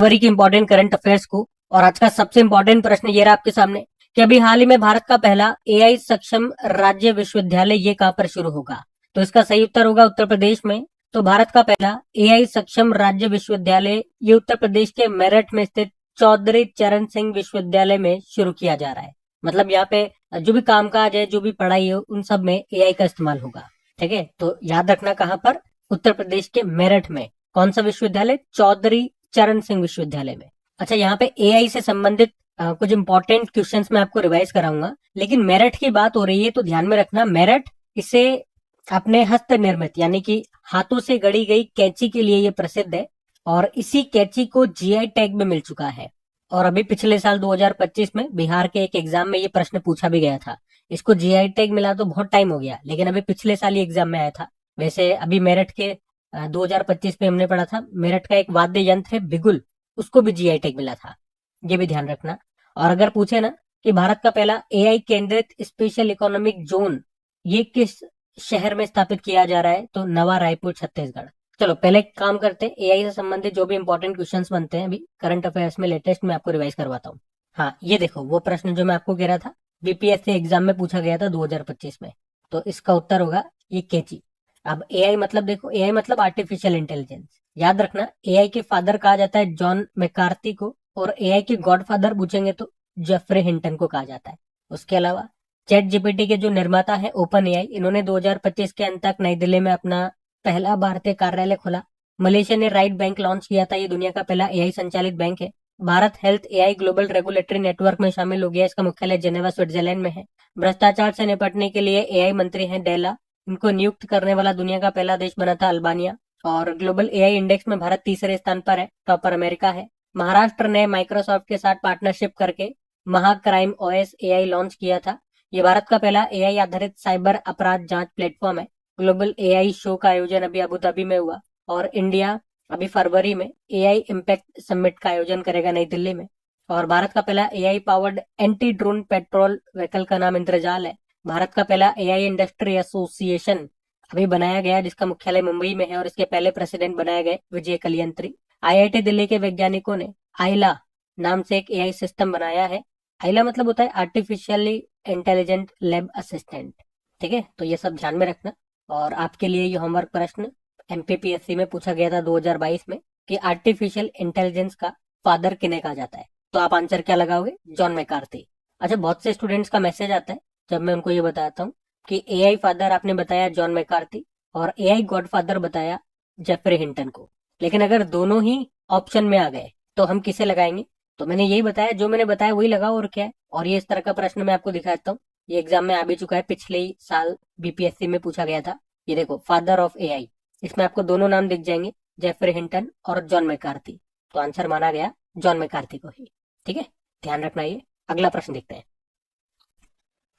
जनवरी की important current affairs को। और आज का सबसे इंपॉर्टेंट प्रश्न ये रहा आपके सामने कि अभी हाल ही में भारत का पहला एआई सक्षम राज्य विश्वविद्यालय ये कहां पर शुरू होगा। तो इसका सही उत्तर होगा उत्तर प्रदेश में। तो भारत का पहला एआई सक्षम राज्य विश्वविद्यालय ये उत्तर प्रदेश के मेरठ में स्थित चौधरी चरण सिंह विश्वविद्यालय में शुरू किया जा रहा है। मतलब यहाँ पे जो भी कामकाज है, जो भी पढ़ाई है, उन सब में एआई का इस्तेमाल होगा। ठीक है, तो याद रखना कहां पर, उत्तर प्रदेश के मेरठ में। कौन सा विश्वविद्यालय? चौधरी चरण सिंह विश्वविद्यालय में। अच्छा, यहाँ पे एआई से संबंधित कुछ इंपॉर्टेंट क्वेश्चंस मैं आपको रिवाइज कराऊंगा, लेकिन मेरठ की बात हो रही है तो ध्यान में रखना, मेरठ इसे अपने हस्त निर्मित यानी कि हाथों से गढ़ी गई कैंची के लिए ये प्रसिद्ध है और इसी कैंची को जीआई टैग में मिल चुका है। और अभी पिछले साल 2025 में बिहार के एक एग्जाम में ये प्रश्न पूछा भी गया था। इसको जीआई टैग मिला तो बहुत टाइम हो गया, लेकिन अभी पिछले साल ये एग्जाम में आया था। वैसे अभी मेरठ के 2025 में हमने पढ़ा था, मेरठ का एक वाद्य यंत्र है बिगुल, उसको भी जीआई टैग मिला था, ये भी ध्यान रखना। और अगर पूछे ना कि भारत का पहला एआई केंद्रित स्पेशल इकोनॉमिक जोन ये किस शहर में स्थापित किया जा रहा है, तो नवा रायपुर छत्तीसगढ़। चलो पहले काम करते हैं, एआई से संबंधित जो भी इंपॉर्टेंट क्वेश्चंस बनते हैं अभी करंट अफेयर्स में लेटेस्ट में आपको रिवाइज करवाता हूँ। हाँ, ये देखो वो प्रश्न जो मैं आपको कह रहा था बीपीएससी एग्जाम में पूछा गया था 2025 में। तो इसका उत्तर होगा ये कैंची। अब एआई मतलब देखो, एआई मतलब आर्टिफिशियल इंटेलिजेंस। याद रखना, एआई के फादर कहा जाता है जॉन मैकार्थी को, और एआई के गॉडफादर पूछेंगे तो जेफरे हिंटन को कहा जाता है। उसके अलावा चैट जीपीटी के जो निर्माता है ओपन एआई, इन्होंने 2025 के अंत तक नई दिल्ली में अपना पहला भारतीय कार्यालय खोला। मलेशिया ने राइट बैंक लॉन्च किया था, ये दुनिया का पहला एआई संचालित बैंक है। Bharat health AI global regulatory network में शामिल हो गया, इसका मुख्यालय जेनेवा स्विट्जरलैंड में है। भ्रष्टाचार से निपटने के लिए एआई मंत्री हैं डेला, इनको नियुक्त करने वाला दुनिया का पहला देश बना था अल्बानिया। और ग्लोबल एआई इंडेक्स में भारत तीसरे स्थान पर है, टॉपर अमेरिका है। महाराष्ट्र ने माइक्रोसॉफ्ट के साथ पार्टनरशिप करके महाक्राइम ओएस एआई लॉन्च किया था। ये भारत का पहला एआई आधारित साइबर अपराध जांच प्लेटफॉर्म है। ग्लोबल एआई शो का आयोजन अभी अबू धाबी में हुआ और इंडिया अभी फरवरी में एआई इम्पैक्ट समिट का आयोजन करेगा नई दिल्ली में। और भारत का पहला AI powered anti drone petrol vehicle का नाम इंद्रजाल है। भारत का पहला एआई इंडस्ट्री एसोसिएशन अभी बनाया गया, जिसका मुख्यालय मुंबई में है और इसके पहले प्रेसिडेंट बनाए गए विजय कलियंत्री। आईआईटी दिल्ली के वैज्ञानिकों ने आइला नाम से एक एआई सिस्टम बनाया है। आइला मतलब होता है आर्टिफिशियली इंटेलिजेंट लैब असिस्टेंट। ठीक है, तो ये सब ध्यान में रखना। और आपके लिए ये होमवर्क प्रश्न एमपीपीएससी में पूछा गया था 2022 में कि आर्टिफिशियल इंटेलिजेंस का फादर किन्हें कहा जाता है, तो आप आंसर क्या लगाओगे? John McCarthy. अच्छा, बहुत से स्टूडेंट्स का मैसेज आता है जब मैं उनको ये बताता हूँ कि एआई फादर आपने बताया जॉन मैकार्थी और एआई गॉडफादर बताया जेफरे हिंटन को, लेकिन अगर दोनों ही ऑप्शन में आ गए तो हम किसे लगाएंगे? तो मैंने यही बताया, जो मैंने बताया वही लगाओ, और क्या है। और ये इस तरह का प्रश्न मैं आपको दिखाता हूँ, ये एग्जाम में आ भी चुका है, पिछले ही साल बीपीएससी में पूछा गया था। ये देखो, फादर ऑफ एआई, इसमें आपको दोनों नाम दिख जाएंगे, जेफरे हिंटन और जॉन मैकार्थी। तो आंसर माना गया जॉन मैकार्थी को ही। ठीक है, ध्यान रखना। ये अगला प्रश्न देखते हैं।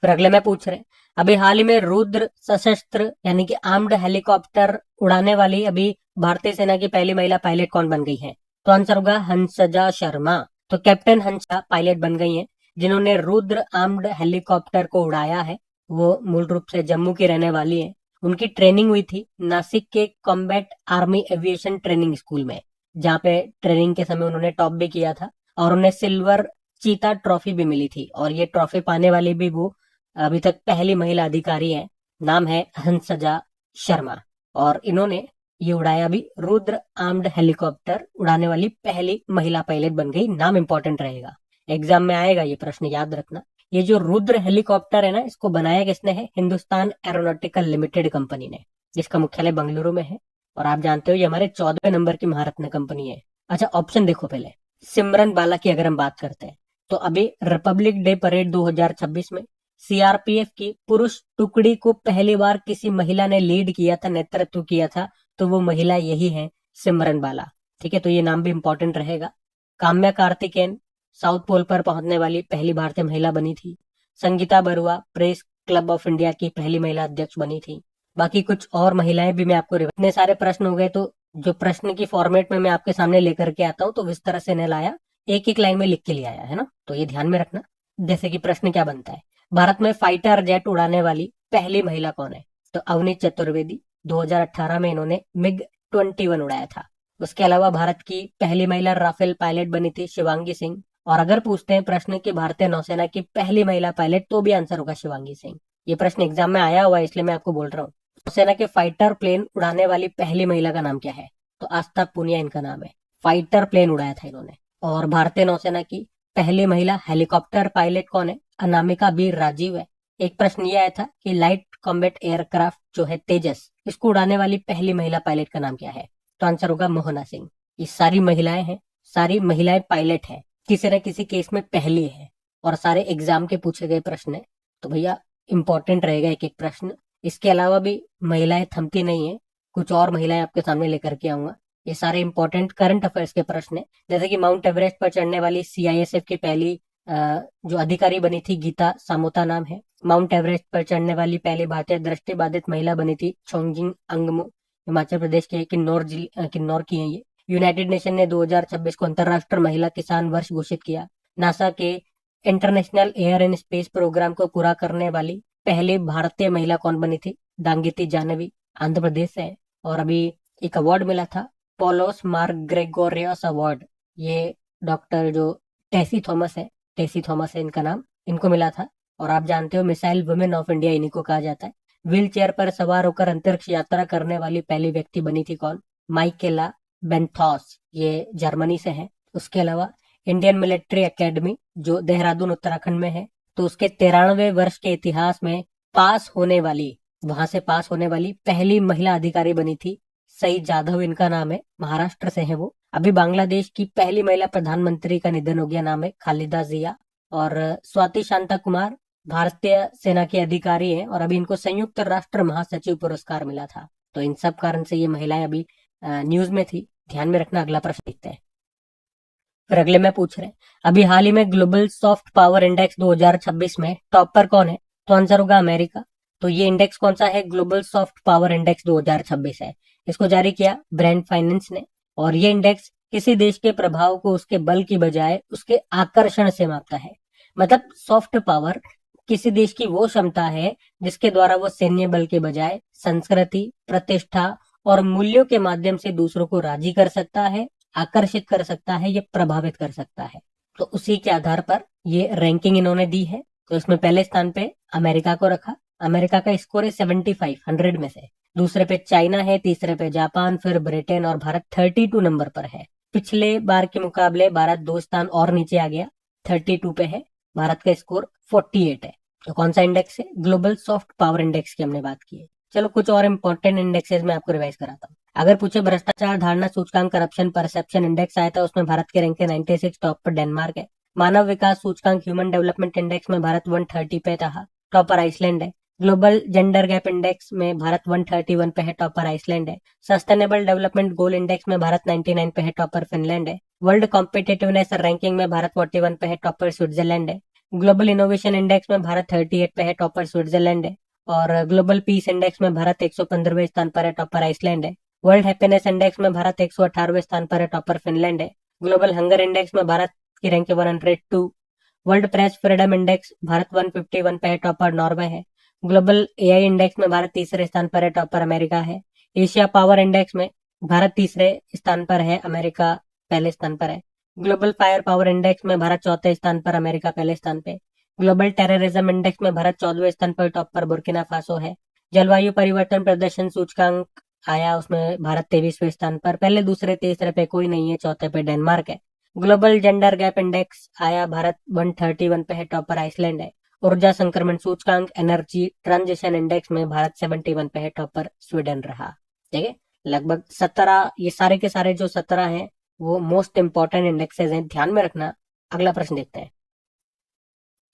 फिर अगले में पूछ रहे, अभी हाल ही में रुद्र सशस्त्र यानी कि आर्म्ड हेलीकॉप्टर उड़ाने वाली अभी भारतीय सेना की पहली महिला पायलट कौन बन गई है? तो आंसर होगा हंसजा शर्मा। तो कैप्टन हंसा पायलट बन गई हैं, जिन्होंने रुद्र आर्म्ड हेलीकॉप्टर को उड़ाया है। वो मूल रूप से जम्मू की रहने वाली है। उनकी ट्रेनिंग हुई थी नासिक के combat army aviation training school में, जहाँ पे ट्रेनिंग के समय उन्होंने टॉप भी किया था और उन्हें सिल्वर चीता ट्रॉफी भी मिली थी। और ये ट्रॉफी पाने वाली भी वो अभी तक पहली महिला अधिकारी है, नाम है हंसजा शर्मा। और इन्होंने ये उड़ाया भी रुद्र आर्म्ड हेलीकॉप्टर उड़ाने वाली पहली महिला पायलट बन गई। नाम इंपॉर्टेंट रहेगा, एग्जाम में आएगा ये प्रश्न, याद रखना। ये जो रुद्र हेलीकॉप्टर है ना, इसको बनाया किसने है? हिंदुस्तान एरोनॉटिकल लिमिटेड कंपनी ने, जिसका मुख्यालय बेंगलुरु में है। और आप जानते हो ये हमारे 14वें नंबर की महारत्न कंपनी है। अच्छा, ऑप्शन देखो पहले। सिमरन बाला की अगर हम बात करते हैं तो अभी रिपब्लिक डे परेड 2026 में सीआरपीएफ की पुरुष टुकड़ी को पहली बार किसी महिला ने लीड किया था, नेतृत्व किया था, तो वो महिला यही है, सिमरन बाला। ठीक है, तो ये नाम भी इंपॉर्टेंट रहेगा। काम्या कार्तिकेयन साउथ पोल पर पहुंचने वाली पहली भारतीय महिला बनी थी। Sangeeta Barua press club of India की पहली महिला अध्यक्ष बनी थी। बाकी कुछ और महिलाएं भी मैं आपको, इतने सारे प्रश्न हो गए तो जो प्रश्न की फॉर्मेट में मैं आपके सामने लेकर के आता हूँ तो इस तरह से नहीं लाया, एक एक लाइन में लिख के ले आया है ना, तो ये ध्यान में रखना। जैसे कि प्रश्न क्या बनता है, भारत में फाइटर जेट उड़ाने वाली पहली महिला कौन है? तो अवनी चतुर्वेदी, 2018 में इन्होंने मिग 21 उड़ाया था। उसके अलावा भारत की पहली महिला राफेल पायलट बनी थी शिवांगी सिंह। और अगर पूछते हैं प्रश्न कि भारतीय नौसेना की पहली महिला पायलट, तो भी आंसर होगा शिवांगी सिंह। ये प्रश्न एग्जाम में आया हुआ है, इसलिए मैं आपको बोल रहा हूँ। नौसेना के फाइटर प्लेन उड़ाने वाली पहली महिला का नाम क्या है? तो आस्था पुनिया इनका नाम है। फाइटर प्लेन उड़ाया था इन्होंने। और भारतीय नौसेना की पहली महिला हेलीकॉप्टर पायलट कौन है? अनामिका बी राजीव है। एक प्रश्न ये आया था कि लाइट कॉम्बैट एयरक्राफ्ट जो है तेजस, इसको उड़ाने वाली पहली महिला पायलट का नाम क्या है? तो आंसर होगा मोहना सिंह। ये सारी महिलाएं हैं, सारी महिलाएं पायलट हैं, किसी न किसी केस में पहली है। और सारे एग्जाम के पूछे गए प्रश्न है, तो भैया इंपॉर्टेंट रहेगा एक एक प्रश्न। इसके अलावा भी महिलाएं थमती नहीं है, कुछ और महिलाएं आपके सामने लेकर के आऊंगा। ये सारे इंपॉर्टेंट करंट अफेयर्स के प्रश्न है। जैसे कि माउंट एवरेस्ट पर चढ़ने वाली सीआईएसएफ की पहली जो अधिकारी बनी थी गीता सामोता नाम है। माउंट एवरेस्ट पर चढ़ने वाली पहली भारतीय दृष्टिबाधित महिला बनी थी छोंगजिंग अंगमू, हिमाचल प्रदेश के किन्नौर की है ये। यूनाइटेड नेशन ने 2026 को अंतर्राष्ट्रीय महिला किसान वर्ष घोषित किया। नासा के international air and space programme को पूरा करने वाली पहली भारतीय महिला कौन बनी थी? दांगिती जानवी, आंध्र प्रदेश से है। और अभी एक अवार्ड मिला था, पोलोस मार ग्रेगोरियस अवार्ड। ये डॉक्टर जो टेसी थॉमस है इनका नाम, इनको मिला था। और आप जानते हो मिसाइल वुमेन ऑफ इंडिया इन्हीं को कहा जाता है। व्हील चेयर पर सवार होकर अंतरिक्ष यात्रा करने वाली पहली व्यक्ति बनी थी कौन? माइकेला बेंथॉस, ये जर्मनी से है। उसके अलावा इंडियन मिलिट्री एकेडमी जो देहरादून उत्तराखंड में है, तो उसके 93वें वर्ष के इतिहास में वहां से पास होने वाली पहली महिला अधिकारी बनी थी सई जाधव, इनका नाम है। महाराष्ट्र से है वो। अभी बांग्लादेश की पहली महिला प्रधानमंत्री का निधन हो गया, नाम है खालिदा जिया। और स्वाति शांता कुमार भारतीय सेना के अधिकारी हैं, और अभी इनको संयुक्त राष्ट्र महासचिव पुरस्कार मिला था। तो इन सब कारण से ये महिलाएं अभी न्यूज में थी, ध्यान में रखना। अगला प्रश्न देखते हैं। फिर अगले में पूछ रहे हैं, अभी हाल ही में ग्लोबल सॉफ्ट पावर इंडेक्स 2026 में टॉप पर कौन है? तो आंसर होगा अमेरिका। तो ये इंडेक्स कौन सा है? ग्लोबल सॉफ्ट पावर इंडेक्स 2026 है। इसको जारी किया ब्रांड फाइनेंस ने। और ये इंडेक्स किसी देश के प्रभाव को उसके बल की बजाय उसके आकर्षण से मापता है। मतलब सॉफ्ट पावर किसी देश की वो क्षमता है जिसके द्वारा वो सैन्य बल के बजाय संस्कृति, प्रतिष्ठा और मूल्यों के माध्यम से दूसरों को राजी कर सकता है, आकर्षित कर सकता है, या प्रभावित कर सकता है। तो उसी के आधार पर ये रैंकिंग इन्होंने दी है। तो इसमें पहले स्थान पे अमेरिका को रखा। अमेरिका का स्कोर है 75 100 में से। दूसरे पे चाइना है, तीसरे पे जापान, फिर ब्रिटेन, और भारत 32 नंबर पर है। पिछले बार के मुकाबले भारत 2 स्थान और नीचे आ गया, 32 पे है। भारत का स्कोर 48 है। तो कौन सा इंडेक्स है? ग्लोबल सॉफ्ट पावर इंडेक्स की हमने बात की है। चलो कुछ और इंपॉर्टेंट इंडेक्सेस में आपको रिवाइज कराता हूँ। अगर पूछे भ्रष्टाचार धारणा सूचकांक करप्शन परसेप्शन इंडेक्स आया था, उसमें भारत के रैंक 96, टॉप पर डेनमार्क है। मानव विकास सूचकांक ह्यूमन डेवलपमेंट इंडेक्स में भारत 130 पे था, टॉप पर आइसलैंड है। ग्लोबल जेंडर गैप इंडेक्स में भारत 131 पे है, टॉप पर आइसलैंड है। सस्टेनेबल डेवलपमेंट गोल इंडेक्स में भारत 99 पे है, टॉप पर फिनलैंड है। वर्ल्ड कॉम्पिटिटिवनेस रैंकिंग में भारत 41 पे है, टॉप पर स्विट्जरलैंड है। ग्लोबल इनोवेशन इंडेक्स में भारत 38 पे है, टॉप पर स्विट्जरलैंड है। और ग्लोबल पीस इंडेक्स में भारत 115वें स्थान पर है, टॉप पर आइसलैंड है। वर्ल्ड हैप्पीनेस इंडेक्स में भारत 118वें स्थान पर है, टॉप पर फिनलैंड है। ग्लोबल हंगर इंडेक्स में भारत की rank 102। World press freedom index Bharat 151 पे है, टॉप पर नॉर्वे है। ग्लोबल एआई इंडेक्स में भारत तीसरे स्थान पर है, टॉप पर अमेरिका है। एशिया पावर इंडेक्स में भारत तीसरे स्थान पर है, अमेरिका पहले स्थान पर है। ग्लोबल फायर पावर इंडेक्स में भारत चौथे स्थान पर, अमेरिका पहले स्थान पे। ग्लोबल टेररिज्म इंडेक्स में भारत 14वें स्थान पर, टॉप पर बुर्किना फासो है। जलवायु परिवर्तन प्रदर्शन सूचकांक आया, उसमें भारत 23वें स्थान पर। पहले दूसरे तीसरे पे कोई नहीं है, चौथे पे डेनमार्क है। ग्लोबल जेंडर गैप इंडेक्स आया, भारत 131 पे है, टॉप पर आइसलैंड है। ऊर्जा संक्रमण सूचकांक एनर्जी ट्रांजिशन इंडेक्स में भारत 71 पे है, टॉप पर स्वीडन रहा। ठीक है, लगभग 17, ये सारे के सारे जो 17 हैं वो मोस्ट इंपॉर्टेंट इंडेक्सेस हैं, ध्यान में रखना। अगला प्रश्न देखते हैं।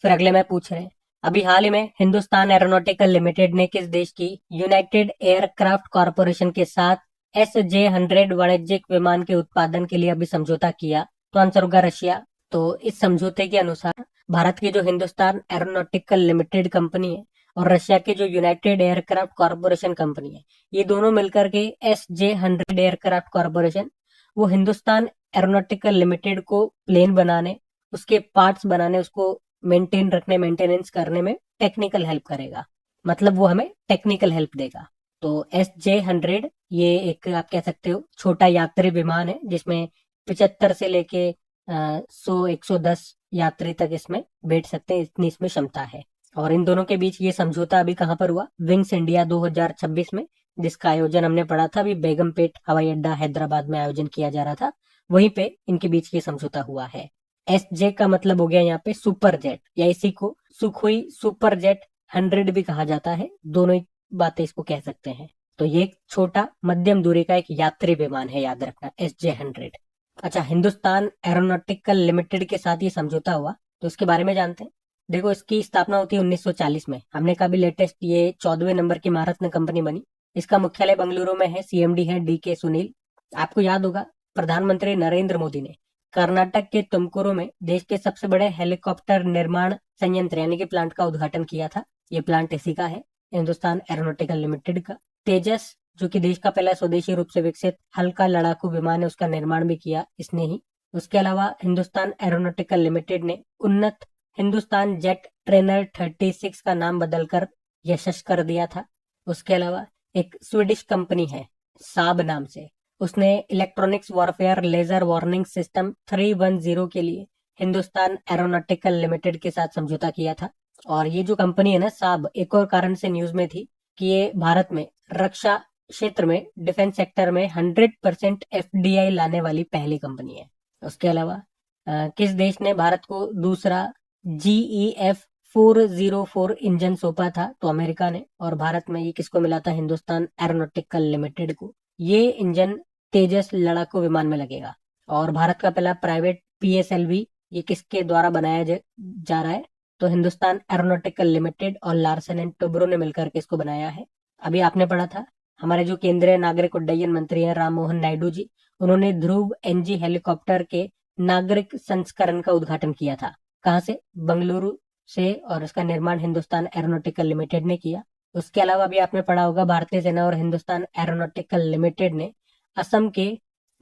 फिर अगले में पूछ रहे हैं, अभी हाल ही में हिंदुस्तान एरोनॉटिकल लिमिटेड ने किस देश की यूनाइटेड एयरक्राफ्ट कॉरपोरेशन के साथ SJ-100 वाणिज्यिक विमान के उत्पादन के लिए अभी समझौता किया? तो आंसर होगा रशिया। तो इस समझौते के अनुसार भारत की जो हिंदुस्तान एरोनॉटिकल लिमिटेड कंपनी है और रशिया की जो यूनाइटेड एयरक्राफ्ट कॉरपोरेशन कंपनी है, ये दोनों मिलकर के SJ-100 एयरक्राफ्ट कॉरपोरेशन, वो हिंदुस्तान एरोनॉटिकल लिमिटेड को प्लेन बनाने, उसके पार्ट्स बनाने, उसको मेंटेन रखने, मेंटेनेंस करने में टेक्निकल हेल्प करेगा। मतलब वो हमें टेक्निकल हेल्प देगा। तो SJ-100 ये एक आप कह सकते हो छोटा यात्री विमान है, जिसमें 75 से लेके 100-110 यात्री तक इसमें बैठ सकते हैं, इतनी इसमें क्षमता है। और इन दोनों के बीच ये समझौता अभी कहाँ पर हुआ? विंग्स इंडिया 2026 में, जिसका आयोजन हमने पढ़ा था अभी बेगमपेट हवाई अड्डा हैदराबाद में आयोजन किया जा रहा था, वहीं पे इनके बीच ये समझौता हुआ है। SJ का मतलब हो गया यहाँ पे सुपर जेट, या इसी को सुखोई सुपर जेट 100 भी कहा जाता है, दोनों ही बातें इसको कह सकते हैं। तो ये एक छोटा मध्यम दूरी का एक यात्री विमान है, याद रखना, SJ-100। अच्छा, हिंदुस्तान एरोनॉटिकल लिमिटेड के साथ ये समझौता हुआ, तो इसके बारे में जानते हैं। देखो, इसकी स्थापना होती है 1940 में। हमने कहा भी लेटेस्ट ये 14वें नंबर की महारत्न कंपनी बनी। इसका मुख्यालय बेंगलुरु में है, CMD है DK सुनील। आपको याद होगा, प्रधानमंत्री नरेंद्र मोदी ने कर्नाटक के तुमकुरु में देश के सबसे बड़े हेलीकॉप्टर निर्माण संयंत्र यानी कि प्लांट का उद्घाटन किया था। ये प्लांट इसी का है, हिंदुस्तान एरोनॉटिकल लिमिटेड का। तेजस, जो कि देश का पहला स्वदेशी रूप से विकसित हल्का लड़ाकू विमान है, उसका निर्माण भी किया इसने ही। उसके अलावा हिंदुस्तान एरोनॉटिकल लिमिटेड ने उन्नत हिंदुस्तान जेट ट्रेनर 36 का नाम बदलकर यशस कर दिया था। उसके अलावा एक स्वीडिश कंपनी है साब नाम से, उसने electronics warfare laser warning system 310 के लिए हिंदुस्तान एरोनॉटिकल लिमिटेड के साथ समझौता किया था। और ये जो कंपनी है ना साब, एक और कारण से न्यूज में थी कि ये भारत में रक्षा क्षेत्र में, डिफेंस सेक्टर में 100% FDI लाने वाली पहली कंपनी है। उसके अलावा किस देश ने भारत को दूसरा GEF 404 इंजन सौंपा था? तो अमेरिका ने। और भारत में ये किसको मिला था? हिंदुस्तान एरोनॉटिकल लिमिटेड को। ये इंजन तेजस लड़ाकू विमान में लगेगा। और भारत का पहला प्राइवेट PSLV ये किसके द्वारा बनाया जा रहा है? तो हिंदुस्तान एरोनॉटिकल लिमिटेड और लार्सन एंड टुब्रो ने मिलकर के इसको बनाया है। अभी आपने पढ़ा था, हमारे जो केंद्रीय नागरिक उड्डयन मंत्री हैं राम मोहन नायडू जी, उन्होंने ध्रुव NG हेलीकॉप्टर के नागरिक संस्करण का उद्घाटन किया था। कहाँ से? बेंगलुरु से। और इसका निर्माण हिंदुस्तान एरोनॉटिकल लिमिटेड ने किया। उसके अलावा भी आपने पढ़ा होगा, भारतीय सेना और हिंदुस्तान एरोनॉटिकल लिमिटेड ने असम के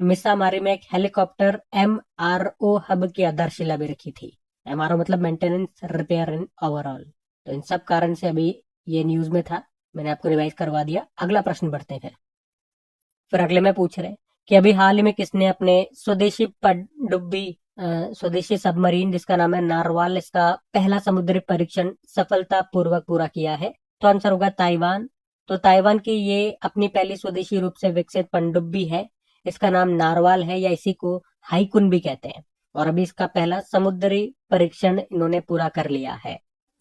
मिसामारी में एक हेलीकॉप्टर MRO हब की आधारशिला भी रखी थी। MRO मतलब मेंटेनेंस रिपेयर एंड ओवरऑल। तो इन सब कारण से अभी ये न्यूज में था, मैंने आपको रिवाइज करवा दिया। अगला प्रश्न बढ़ते हैं। फिर अगले में पूछ रहे कि अभी हाल ही में किसने अपने स्वदेशी पनडुब्बी स्वदेशी सबमरीन जिसका नाम है नारवाल, इसका पहला समुद्री परीक्षण सफलतापूर्वक पूरा किया है? तो आंसर होगा ताइवान। तो ताइवान की ये अपनी पहली स्वदेशी रूप से विकसित पनडुब्बी है, इसका नाम नारवाल है, या इसी को हाईकुन भी कहते हैं। और अभी इसका पहला समुद्री परीक्षण इन्होंने पूरा कर लिया है।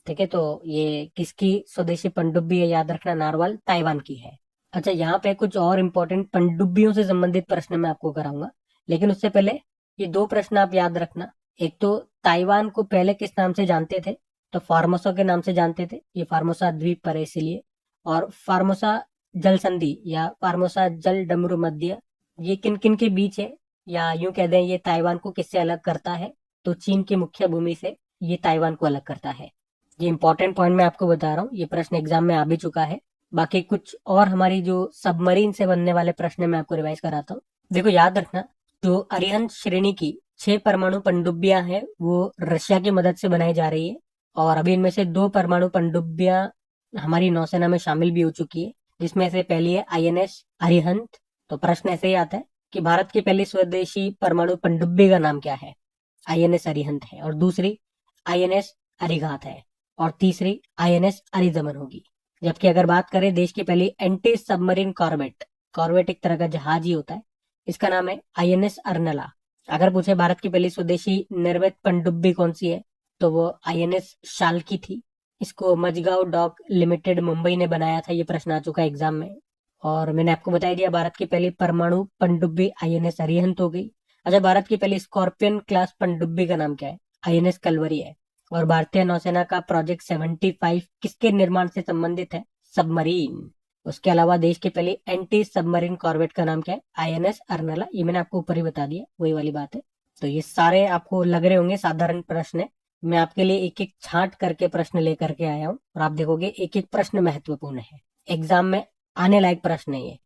ठीक है, तो ये किसकी स्वदेशी पनडुब्बी है? याद रखना, नारवाल ताइवान की है। अच्छा, यहाँ पे कुछ और इम्पोर्टेंट पनडुब्बियों से संबंधित प्रश्न मैं आपको कराऊंगा, लेकिन उससे पहले ये दो प्रश्न आप याद रखना। एक तो ताइवान को पहले किस नाम से जानते थे? तो फार्मोसा के नाम से जानते थे, ये फार्मोसा द्वीप पर है इसीलिए। और फार्मोसा जल संधि या फार्मोसा जल डमरू मध्य, ये किन किन के बीच है, या यूं कह दें ये ताइवान को किससे अलग करता है? तो चीन की मुख्य भूमि से ये ताइवान को अलग करता है। ये इंपॉर्टेंट पॉइंट मैं आपको बता रहा हूँ, ये प्रश्न एग्जाम में आ भी चुका है। बाकी कुछ और हमारी जो सबमरीन से बनने वाले प्रश्न मैं आपको रिवाइज कराता हूँ। देखो, याद रखना, जो अरिहंत श्रेणी की 6 परमाणु पनडुब्बियां हैं वो रशिया की मदद से बनाई जा रही है। और अभी इनमें से 2 परमाणु पनडुब्बियां हमारी नौसेना में शामिल भी हो चुकी है, जिसमें से पहली है INS अरिहंत। तो प्रश्न ऐसे ही आता है कि भारत की पहली स्वदेशी परमाणु पनडुब्बी का नाम क्या है? INS अरिहंत है। और दूसरी INS अरिघात है। और तीसरी INS अरिदमन होगी। जबकि अगर बात करें देश की पहली एंटी सबमरीन कॉर्वेट, कॉर्वेट एक तरह का जहाज ही होता है, इसका नाम है INS अर्नला। अगर पूछे भारत की पहली स्वदेशी निर्मित पनडुब्बी कौन सी है, तो वो INS शाल्की थी। इसको मजगांव डॉक लिमिटेड मुंबई ने बनाया था, ये प्रश्न आ चुका है एग्जाम में। और मैंने आपको बता दिया भारत की पहली परमाणु पनडुब्बी INS अरिहंत हो गई। अच्छा, भारत की पहली स्कॉर्पियन क्लास पनडुब्बी का नाम क्या है? INS कलवरी है। और भारतीय नौसेना का प्रोजेक्ट 75 किसके निर्माण से संबंधित है? सबमरीन। उसके अलावा देश की पहली एंटी सबमरीन कॉर्वेट का नाम क्या है? INS अर्नला। ये मैंने आपको ऊपर ही बता दिया, वही वाली बात है। तो ये सारे आपको लग रहे होंगे साधारण प्रश्न है, मैं आपके लिए एक एक छांट करके प्रश्न लेकर के आया हूँ, और आप देखोगे एक एक प्रश्न महत्वपूर्ण है, एग्जाम में आने लायक प्रश्न है ये।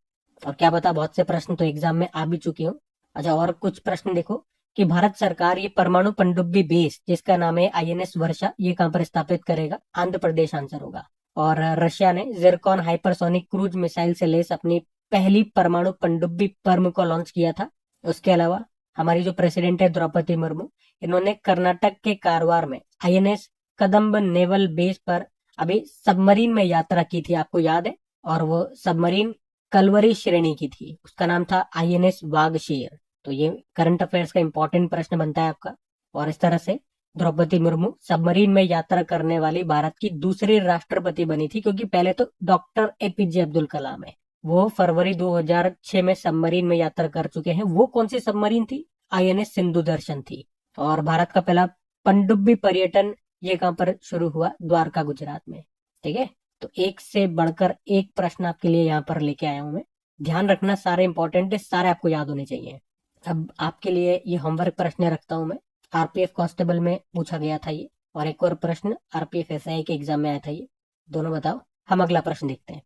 और क्या पता बहुत से प्रश्न तो एग्जाम में आ भी चुके हो। अच्छा, और कुछ प्रश्न देखो कि भारत सरकार ये परमाणु पनडुब्बी बेस जिसका नाम है INS वर्षा, ये कहां पर स्थापित करेगा? आंध्र प्रदेश आंसर होगा। और रशिया ने जिरकॉन हाइपरसोनिक क्रूज मिसाइल से लेस अपनी पहली परमाणु पनडुब्बी पर्म को लॉन्च किया था। उसके अलावा हमारी जो प्रेसिडेंट है द्रौपदी मुर्मू, इन्होंने कर्नाटक के कारवार में आईएनएस कदम्ब नेवल बेस पर अभी सबमरीन में यात्रा की थी, आपको याद है। और वो सबमरीन कलवरी श्रेणी की थी, उसका नाम था आईएनएस वागशीर। तो ये करंट अफेयर्स का इंपॉर्टेंट प्रश्न बनता है आपका। और इस तरह से द्रौपदी मुर्मू सबमरीन में यात्रा करने वाली भारत की दूसरी राष्ट्रपति बनी थी, क्योंकि पहले तो डॉक्टर एपीजे अब्दुल कलाम है, वो फरवरी 2006 में सबमरीन में यात्रा कर चुके हैं। वो कौन सी सबमरीन थी? आईएनएस सिंधु दर्शन थी। और भारत का पहला पनडुब्बी पर्यटन ये कहां पर शुरू हुआ? द्वारका, गुजरात में। ठीक है, तो एक से बढ़कर एक प्रश्न आपके लिए यहाँ पर लेके आया हूं मैं। ध्यान रखना, सारे इंपॉर्टेंट है, सारे आपको याद होने चाहिए। अब आपके लिए ये होमवर्क प्रश्न रखता हूं मैं। आरपीएफ कांस्टेबल में पूछा गया था ये, और एक और प्रश्न आरपीएफ एसआई के एग्जाम में आया था ये। दोनों बताओ। हम अगला प्रश्न देखते हैं।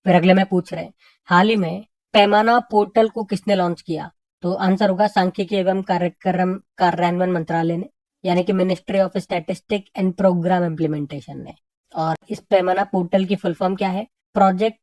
फिर अगले में पूछ रहे हैं, हाल ही में पैमाना पोर्टल को किसने लॉन्च किया? तो आंसर होगा सांख्यिकी एवं कार्यक्रम कार्यान्वयन मंत्रालय ने, यानी कि ministry of statistic and programme implementation ने। और इस पैमाना पोर्टल की फुल फॉर्म क्या है? Project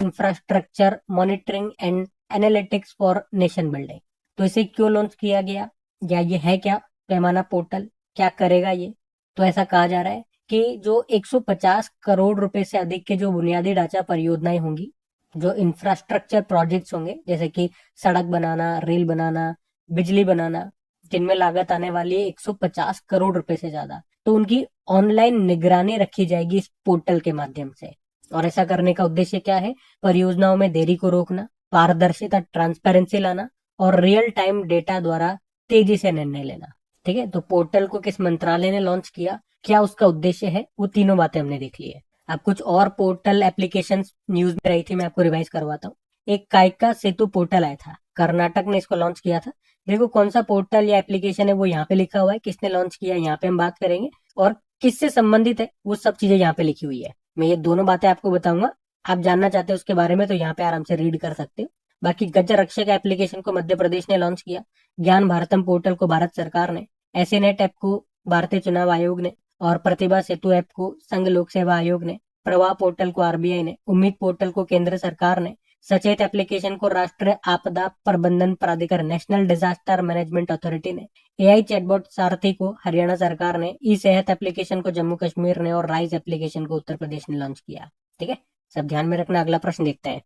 infrastructure monitoring and analytics for nation building. तो इसे क्यों लॉन्च किया गया, या ये है क्या पैमाना पोर्टल, क्या करेगा ये? तो ऐसा कहा जा रहा है कि जो 150 करोड़ रुपए से अधिक के जो बुनियादी ढांचा परियोजनाएं होंगी, जो इंफ्रास्ट्रक्चर प्रोजेक्ट्स होंगे, जैसे कि सड़क बनाना, रेल बनाना, बिजली बनाना, जिनमें लागत आने वाली है 150 करोड़ रुपए से ज्यादा, तो उनकी ऑनलाइन निगरानी रखी जाएगी इस पोर्टल के माध्यम से। और ऐसा करने का उद्देश्य क्या है? परियोजनाओं में देरी को रोकना, पारदर्शिता ट्रांसपेरेंसी लाना, और रियल टाइम डेटा द्वारा तेजी से निर्णय लेना। ठीक है, तो पोर्टल को किस मंत्रालय ने लॉन्च किया, क्या उसका उद्देश्य है, वो तीनों बातें हमने देख ली है। अब कुछ और पोर्टल एप्लीकेशन न्यूज में रही थी, मैं आपको रिवाइज करवाता हूँ। एक कायका सेतु पोर्टल आया था, कर्नाटक ने इसको लॉन्च किया था। देखो कौन सा पोर्टल या एप्लीकेशन है वो यहाँ पे लिखा हुआ है, किसने लॉन्च किया यहाँ पे हम बात करेंगे, और किससे संबंधित है वो सब चीजें यहाँ पे लिखी हुई है। मैं ये दोनों बातें आपको बताऊंगा, आप जानना चाहते हो उसके बारे में तो यहाँ पे आराम से रीड कर सकते हो। बाकी गज रक्षक एप्लीकेशन को मध्य प्रदेश ने लॉन्च किया, ज्ञान भारतम पोर्टल को भारत सरकार ने, एसएनेट ऐप को भारतीय चुनाव आयोग ने, और प्रतिभा सेतु ऐप को संघ लोक सेवा आयोग ने, प्रवाह पोर्टल को आरबीआई ने, उम्मीद पोर्टल को केंद्र सरकार ने, सचेत एप्लीकेशन को राष्ट्रीय आपदा प्रबंधन प्राधिकरण नेशनल डिजास्टर मैनेजमेंट अथॉरिटी ने, एआई चैटबॉट सारथी को हरियाणा सरकार ने, ई सेहत एप्लीकेशन को जम्मू कश्मीर ने, और राइज एप्लीकेशन को उत्तर प्रदेश ने लॉन्च किया। ठीक है, सब ध्यान में रखना। अगला प्रश्न देखते हैं।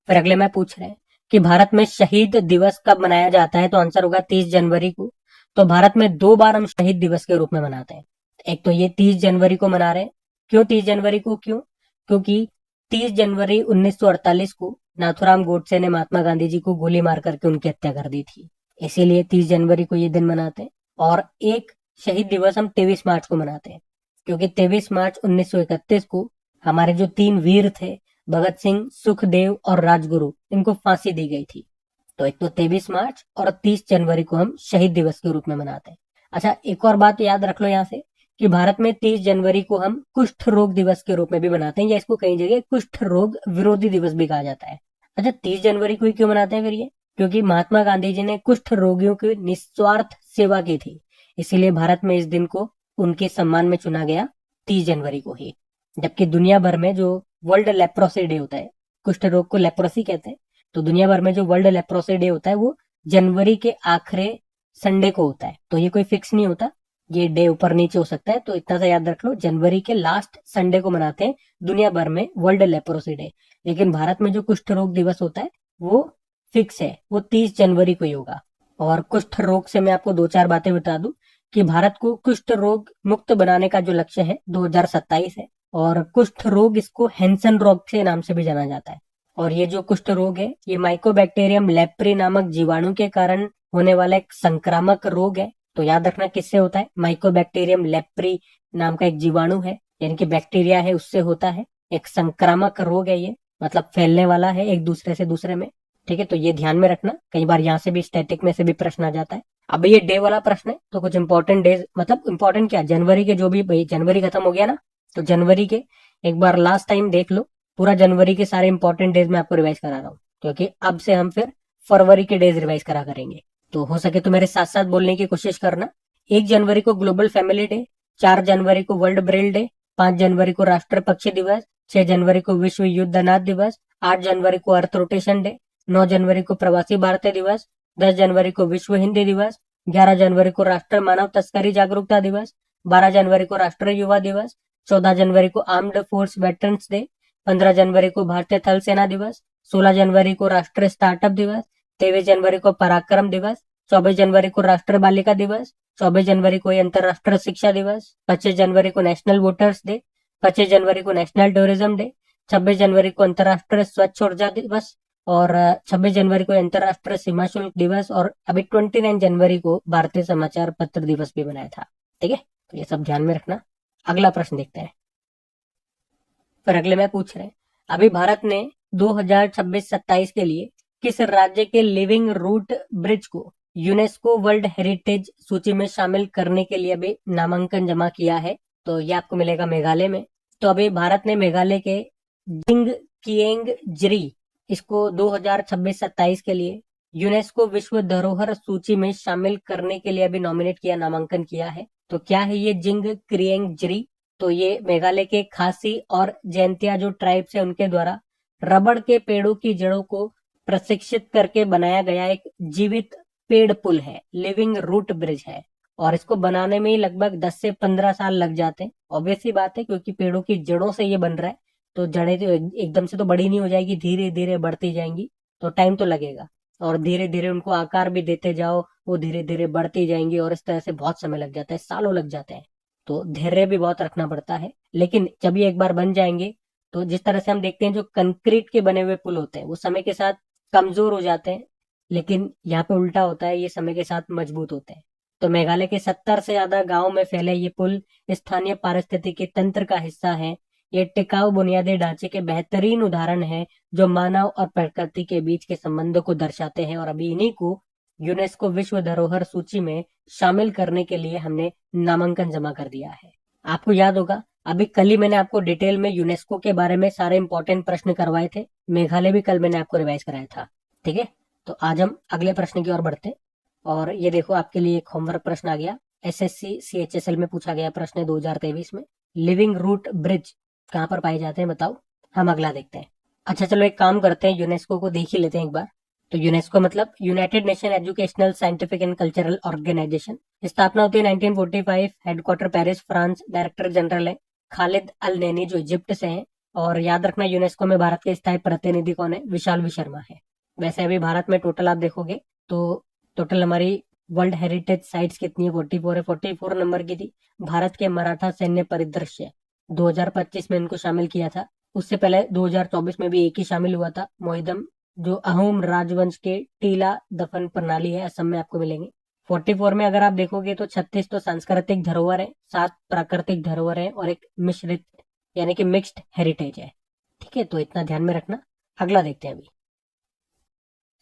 फिर अगले में पूछ रहे हैं कि भारत में शहीद दिवस कब मनाया जाता है? तो आंसर होगा 30 जनवरी को। तो भारत में 2 बार हम शहीद दिवस के रूप में मनाते हैं। एक तो ये 30 जनवरी को मना रहे हैं। क्यों 30 जनवरी को? क्योंकि 30 जनवरी 1948 को नाथुराम गोडसे ने महात्मा गांधी जी को गोली मार करके उनकी हत्या कर दी थी, इसीलिए 30 जनवरी को ये दिन मनाते हैं। और एक शहीद दिवस हम 23 मार्च को मनाते हैं, क्योंकि 23 मार्च 1931 को हमारे जो 3 वीर थे, भगत सिंह, सुखदेव और राजगुरु, इनको फांसी दी गई थी। तो एक तो 23 मार्च और 30 जनवरी को हम शहीद दिवस के रूप में मनाते हैं। अच्छा, एक और बात याद रख लो यहाँ से कि भारत में 30 जनवरी को हम कुष्ठ रोग दिवस के रूप में भी मनाते हैं, या इसको कई जगह कुष्ठ रोग विरोधी दिवस भी कहा जाता है। अच्छा, 30 जनवरी को ही क्यों मनाते हैं फिर ये? क्योंकि महात्मा गांधी जी ने कुष्ठ रोगियों की निस्वार्थ सेवा की थी, इसीलिए भारत में इस दिन को उनके सम्मान में चुना गया 30 जनवरी को ही। जबकि दुनिया भर में जो वर्ल्ड लेप्रोसी डे होता है, कुष्ठ रोग को लेप्रोसी कहते हैं, तो दुनिया भर में जो वर्ल्ड लेप्रोसी डे होता है वो जनवरी के आखिरी संडे को होता है। तो ये कोई फिक्स नहीं होता, ये डे ऊपर नीचे हो सकता है। तो इतना सा याद रख लो, जनवरी के लास्ट संडे को मनाते हैं दुनिया भर में वर्ल्ड लेप्रोसी डे। लेकिन भारत में जो कुष्ठ रोग दिवस होता है वो फिक्स है, वो 30 जनवरी को ही होगा। और कुष्ठ रोग से मैं आपको 2-4 बातें बता दूं कि भारत को कुष्ठ रोग मुक्त बनाने का जो लक्ष्य है 2027 है, और कुष्ठ रोग इसको हैंसन रोग के नाम से भी जाना जाता है। और ये जो कुष्ठ रोग है ये माइकोबैक्टीरियम लेप्री नामक जीवाणु के कारण होने वाला एक संक्रामक रोग है। तो याद रखना किससे होता है? माइकोबैक्टीरियम लेप्री नाम का एक जीवाणु है, यानी कि बैक्टीरिया है, उससे होता है। एक संक्रामक रोग है ये, मतलब फैलने वाला है एक दूसरे से दूसरे में। ठीक है, तो ये ध्यान में रखना, कई बार यहाँ से भी स्टैटिक में से भी प्रश्न आ जाता है। अब ये डे वाला प्रश्न है, तो कुछ इंपॉर्टेंट डेज, मतलब इंपॉर्टेंट क्या, जनवरी के जो भी, जनवरी खत्म हो गया ना, तो जनवरी के एक बार लास्ट टाइम देख लो, पूरा जनवरी के सारे इंपॉर्टेंट डेज मैं आपको रिवाइज करा रहा हूँ, क्योंकि अब से हम फिर फरवरी के डेज रिवाइज करा करेंगे। तो हो सके तो मेरे साथ साथ बोलने की कोशिश करना। 1 जनवरी को ग्लोबल फैमिली डे, 4 जनवरी को वर्ल्ड ब्रेल डे, 5 जनवरी को राष्ट्रीय पक्षी दिवस, 6 जनवरी को विश्व युद्ध अनाथ दिवस, 8 जनवरी को अर्थ रोटेशन डे, 9 जनवरी को प्रवासी भारतीय दिवस, 10 जनवरी को विश्व हिंदी दिवस, 11 जनवरी को राष्ट्रीय मानव तस्करी जागरूकता दिवस, 12 जनवरी को राष्ट्रीय युवा दिवस, 14 जनवरी को आर्म्ड फोर्स वेटरन्स डे, 15 जनवरी को भारतीय थल सेना दिवस, 16 जनवरी को राष्ट्रीय स्टार्टअप दिवस, 23 जनवरी को पराक्रम दिवस, 24 जनवरी को राष्ट्रीय बालिका दिवस, 24 जनवरी को अंतरराष्ट्रीय शिक्षा दिवस, 25 जनवरी को नेशनल वोटर्स डे, 25 जनवरी को नेशनल टूरिज्म डे, 26 जनवरी को अंतरराष्ट्रीय स्वच्छ ऊर्जा दिवस और 26 जनवरी को अंतरराष्ट्रीय सीमा शुल्क दिवस और अभी 29 जनवरी को भारतीय समाचार पत्र दिवस भी बनाया था। ठीक है, तो ये सब ध्यान में रखना। अगला प्रश्न देखते हैं। फिर अगले में पूछ रहे हैं, अभी भारत ने 2026-27 के लिए किस राज्य के लिविंग रूट ब्रिज को यूनेस्को वर्ल्ड हेरिटेज सूची में शामिल करने के लिए अभी नामांकन जमा किया है? तो ये आपको मिलेगा मेघालय में। तो अभी भारत ने मेघालय के जिंग किएंग जरी इसको 2026-27 के लिए यूनेस्को विश्व धरोहर सूची में शामिल करने के लिए अभी नॉमिनेट किया, नामांकन किया है। तो क्या है ये जिंग क्रिएंग जरी? तो ये मेघालय के खासी और जैंतिया जो ट्राइब्स है उनके द्वारा रबड़ के पेड़ों की जड़ों को प्रशिक्षित करके बनाया गया एक जीवित पेड़ पुल है, लिविंग रूट ब्रिज है और इसको बनाने में ही लगभग 10 से 15 साल लग जाते हैं। ऑब्वियस सी बात है क्योंकि पेड़ों की जड़ों से ये बन रहा है, तो जड़ें तो एकदम से तो बड़ी नहीं हो जाएगी, धीरे धीरे बढ़ती जाएंगी, तो टाइम तो लगेगा और धीरे धीरे उनको आकार भी देते जाओ, वो धीरे धीरे बढ़ती जाएंगी और इस तरह से बहुत समय लग जाता है, सालों लग जाते हैं। तो धैर्य भी बहुत रखना पड़ता है, लेकिन जब ये एक बार बन जाएंगे तो जिस तरह से हम देखते हैं जो कंक्रीट के बने हुए पुल होते हैं वो समय के साथ कमजोर हो जाते हैं, लेकिन यहाँ पे उल्टा होता है, ये समय के साथ मजबूत होते हैं। तो मेघालय के 70 से ज्यादा गांव में फैले ये पुल स्थानीय पारिस्थितिकी तंत्र का हिस्सा है। ये टिकाऊ बुनियादी ढांचे के बेहतरीन उदाहरण है जो मानव और प्रकृति के बीच के संबंधों को दर्शाते हैं और अभी इन्हीं को यूनेस्को विश्व धरोहर सूची में शामिल करने के लिए हमने नामांकन जमा कर दिया है। आपको याद होगा अभी कल ही मैंने आपको डिटेल में यूनेस्को के बारे में सारे इंपॉर्टेंट प्रश्न करवाए थे, मेघालय भी कल मैंने आपको रिवाइज कराया था। ठीक है, तो आज हम अगले प्रश्न की ओर बढ़ते हैं और ये देखो आपके लिए एक होमवर्क प्रश्न आ गया। एसएससी सीएचएसएल में पूछा गया प्रश्न 2023 में, लिविंग रूट ब्रिज कहाँ पर पाए जाते हैं बताओ। हम अगला देखते हैं। अच्छा चलो एक काम करते हैं, यूनेस्को को देख ही लेते हैं एक बार। तो यूनेस्को मतलब united nation educational scientific and cultural organisation. स्थापना होती है 1945, headquarter Paris France, director general है खालिद अल नैनी जो इजिप्ट से हैं और याद रखना यूनेस्को में भारत के स्थायी प्रतिनिधि कौन है? विशाल वी शर्मा है। वैसे अभी भारत में टोटल आप देखोगे तो टोटल हमारी वर्ल्ड हेरिटेज साइट्स कितनी है? 44 है। 44 नंबर की थी भारत के मराठा सैन्य परिदृश्य, 2025 में इनको शामिल किया था। उससे पहले 2024 में भी एक ही शामिल हुआ था, मोहिदम जो अहोम राजवंश के टीला दफन प्रणाली है, असम में आपको मिलेंगे। 44 में अगर आप देखोगे तो 36 तो सांस्कृतिक धरोहर है, 7 प्राकृतिक धरोहर है और एक मिश्रित यानी कि मिक्स्ड हेरिटेज है। ठीक है, तो इतना ध्यान में रखना। अगला देखते हैं अभी।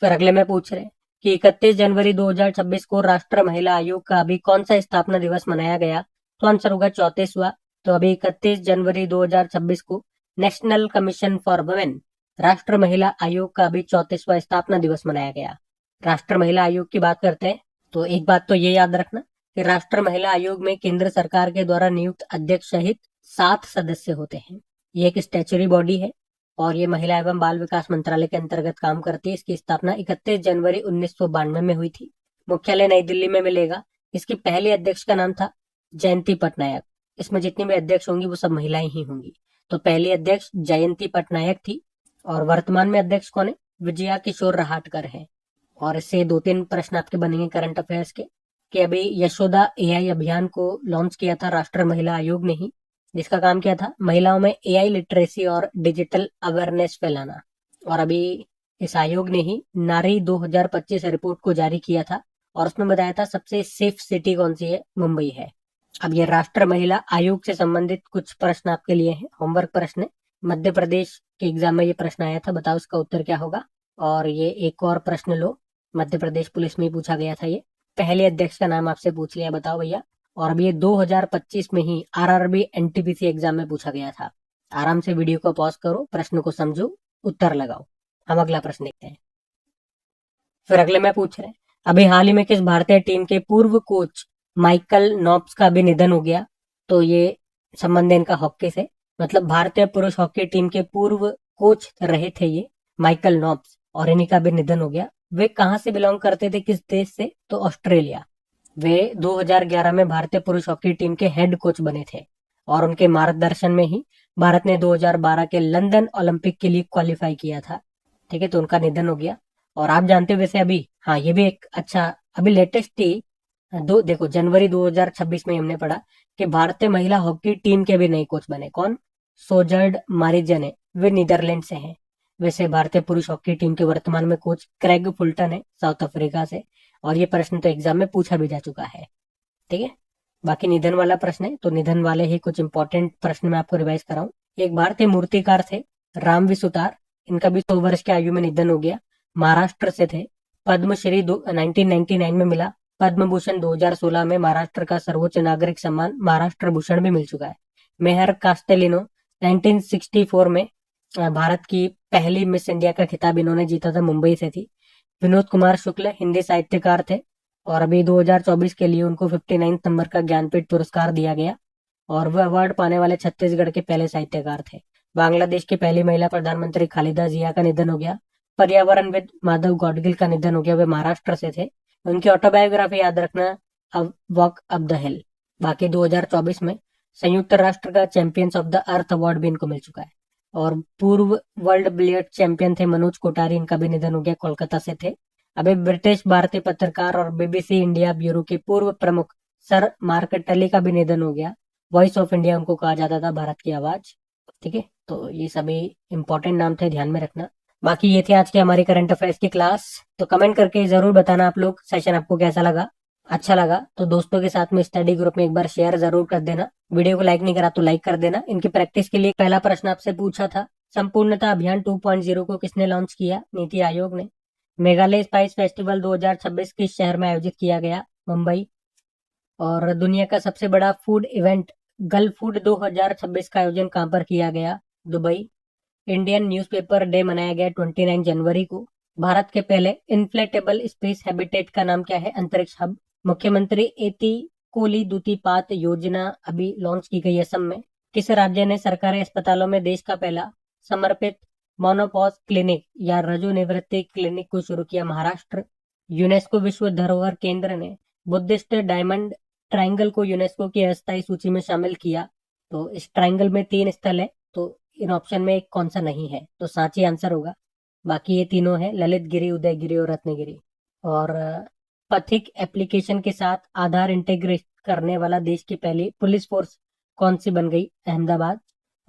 फिर अगले में पूछ रहे हैं कि 31 जनवरी 2026 को राष्ट्रीय महिला आयोग का अभी कौन सा स्थापना दिवस मनाया गया? तो आंसर होगा 34वां। तो अभी 31 जनवरी 2026 को नेशनल कमीशन फॉर वुमेन राष्ट्रीय महिला आयोग का अभी 34वां स्थापना दिवस मनाया गया। राष्ट्रीय महिला आयोग की बात करते हैं तो एक बात तो ये याद रखना कि राष्ट्रीय महिला आयोग में केंद्र सरकार के द्वारा नियुक्त अध्यक्ष सहित 7 सदस्य होते हैं। ये एक स्टैच्यूटरी बॉडी है और ये महिला एवं बाल विकास मंत्रालय के अंतर्गत काम करती है। इसकी स्थापना 31 जनवरी 1992 में हुई थी। मुख्यालय नई दिल्ली में मिलेगा। इसकी पहली अध्यक्ष का नाम था जयंती पटनायक। इसमें जितनी भी अध्यक्ष होंगी वो सब महिलाएं ही होंगी। तो पहली अध्यक्ष जयंती पटनायक थी और वर्तमान में अध्यक्ष कौन है? विजया किशोर रहाटकर है। और इससे 2-3 प्रश्न आपके बनेंगे करंट अफेयर्स के कि अभी यशोदा एआई अभियान को लॉन्च किया था राष्ट्रीय महिला आयोग ने ही, जिसका काम क्या था? महिलाओं में एआई लिटरेसी और डिजिटल अवेयरनेस फैलाना। और अभी इस आयोग ने ही नारी 2025 रिपोर्ट को जारी किया था और उसमें बताया था सबसे सेफ सिटी कौन सी है? मुंबई है। अब ये राष्ट्रीय महिला आयोग से संबंधित कुछ प्रश्न आपके लिए हैं, होमवर्क प्रश्न है। मध्य प्रदेश के एग्जाम में ये प्रश्न आया था, बताओ इसका उत्तर क्या होगा। और ये एक और प्रश्न लो, मध्य प्रदेश पुलिस में पूछा गया था ये। पहले अध्यक्ष का नाम आपसे पूछ लिया, बताओ भैया। और अब ये 2025 में ही आरआरबी एनटीपीसी एग्जाम में पूछा गया था। आराम से वीडियो को पॉज करो, प्रश्न को समझो, उत्तर लगाओ। हम अगला प्रश्न देखते हैं। फिर अगले में पूछ रहे हैं अभी हाल ही में किस भारतीय टीम के पूर्व कोच माइकल नॉप्स का भी निधन हो गया? तो ये संबंध है इनका हॉकी से। मतलब भारतीय पुरुष हॉकी टीम के पूर्व कोच रहे थे ये माइकल नॉब्स, और इन्हीं का भी निधन हो गया। वे कहाँ से बिलोंग करते थे, किस देश से, तो ऑस्ट्रेलिया। वे 2011 में भारतीय पुरुष हॉकी टीम के हेड कोच बने थे, और उनके मार्गदर्शन में ही भारत ने 2012 के लंदन ओलंपिक के लिए क्वालिफाई किया था। ठीक है, तो उनका निधन हो गया। और आप जानते हो वैसे अभी, हाँ ये भी एक अच्छा, अभी लेटेस्ट ही दो देखो जनवरी 2026 में हमने पढ़ा कि भारतीय महिला हॉकी टीम के भी नए कोच बने। कौन? सोजर्ड मारिजन है, वे नीदरलैंड से हैं। वैसे भारतीय पुरुष हॉकी टीम के वर्तमान में कोच क्रेग फुलटन है, साउथ अफ्रीका से। और ये प्रश्न तो एग्जाम में पूछा भी जा चुका है। ठीक है, बाकी निधन वाला प्रश्न है, तो निधन वाले ही कुछ इंपॉर्टेंट प्रश्न मैं आपको रिवाइज कराऊं। एक भारतीय मूर्तिकार थे रामवी सुतार, इनका भी 100 वर्ष की आयु में निधन हो गया। महाराष्ट्र से थे। पद्मश्री 1999 में मिला। पद्म भूषण 2016 में महाराष्ट्र का सर्वोच्च नागरिक सम्मान महाराष्ट्र भूषण भी मिल चुका है। मेहर कास्टेलिनो 1964 में भारत की पहली मिस इंडिया का खिताब इन्होंने जीता था, मुंबई से थी। विनोद कुमार शुक्ल हिंदी साहित्यकार थे, और अभी 2024 के लिए उनको 59 नंबर का ज्ञानपीठ पुरस्कार दिया गया, और वह अवार्ड पाने वाले छत्तीसगढ़ के पहले साहित्यकार थे। बांग्लादेश की पहली महिला प्रधानमंत्री खालिदा जिया का निधन हो गया। पर्यावरणविद माधव गौडगिल का निधन हो गया, वे महाराष्ट्र से थे। उनकी ऑटोबायोग्राफी याद रखना, वॉक अप द हिल। बाकी 2024 में संयुक्त राष्ट्र का champions of the earth award भी इनको मिल चुका है। और पूर्व वर्ल्ड बिलियर्ड चैंपियन थे मनोज कोठारी, इनका भी निधन हो गया, कोलकाता से थे। अभी ब्रिटिश भारतीय पत्रकार और बीबीसी इंडिया ब्यूरो के पूर्व प्रमुख सर मार्क टली का भी निधन हो गया। वॉइस ऑफ इंडिया उनको कहा जाता था, भारत की आवाज। ठीक है, तो ये सभी इंपॉर्टेंट नाम थे, ध्यान में रखना। बाकी ये थी आज की हमारी करंट अफेयर्स की क्लास। तो कमेंट करके जरूर बताना आप लोग सेशन आपको कैसा लगा। अच्छा लगा तो दोस्तों के साथ में स्टडी ग्रुप में एक बार शेयर जरूर कर देना। वीडियो को लाइक नहीं करा तो लाइक कर देना। इनकी प्रैक्टिस के लिए पहला प्रश्न आपसे पूछा था, संपूर्णता अभियान 2.0 को किसने लॉन्च किया? नीति आयोग ने। मेघालय स्पाइस फेस्टिवल 2026 किस शहर में आयोजित किया गया? मुंबई। और दुनिया का सबसे बड़ा फूड इवेंट गल्फ फूड 2026 का आयोजन कहां पर किया गया? दुबई। इंडियन न्यूज़पेपर डे मनाया गया 29 जनवरी को। भारत के पहले इन्फ्लेटेबल स्पेस हैबिटेट का नाम क्या है? अंतरिक्ष हब। मुख्यमंत्री एती कोली दूतीपात योजना अभी लॉन्च की गई असम में। किस राज्य ने सरकारी अस्पतालों में देश का पहला समर्पित मोनोपॉज क्लिनिक या रजोनिवृत्ति क्लिनिक को शुरू किया? महाराष्ट्र। यूनेस्को विश्व धरोहर केंद्र ने बुद्धिस्ट डायमंड ट्रायंगल को यूनेस्को की अस्थायी सूची में शामिल किया। तो इस ट्रायंगल में 3 स्थल है, तो इन ऑप्शन में एक कौन सा नहीं है? तो सांची आंसर होगा। बाकी ये तीनों है, ललित गिरी, उदयगिरी और रत्नगिरी। और पथिक एप्लीकेशन के साथ आधार इंटीग्रेट करने वाला देश की पहली पुलिस फोर्स कौन सी बन गई? अहमदाबाद।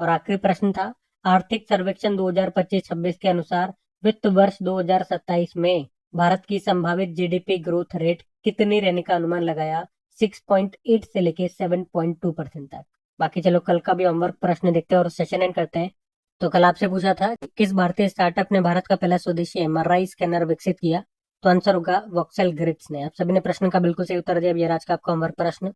और आखिरी प्रश्न था, आर्थिक सर्वेक्षण 2025-26 के अनुसार वित्त वर्ष 2027 में भारत की संभावित जीडीपी ग्रोथ रेट कितनी रहने का अनुमान लगाया? 6.8 से लेके 7.2% तक। बाकी चलो कल का भी होमवर्क प्रश्न देखते हैं और सेशन एंड करते हैं। तो कल आपसे पूछा था कि किस भारतीय स्टार्टअप ने भारत का पहला स्वदेशी एमआरआई स्कैनर विकसित किया? तो आंसर होगा वोक्सेल ग्रिड्स ने। आप सभी ने प्रश्न का बिल्कुल सही उत्तर दिया। अब ये आज का आपका होमवर्क प्रश्न,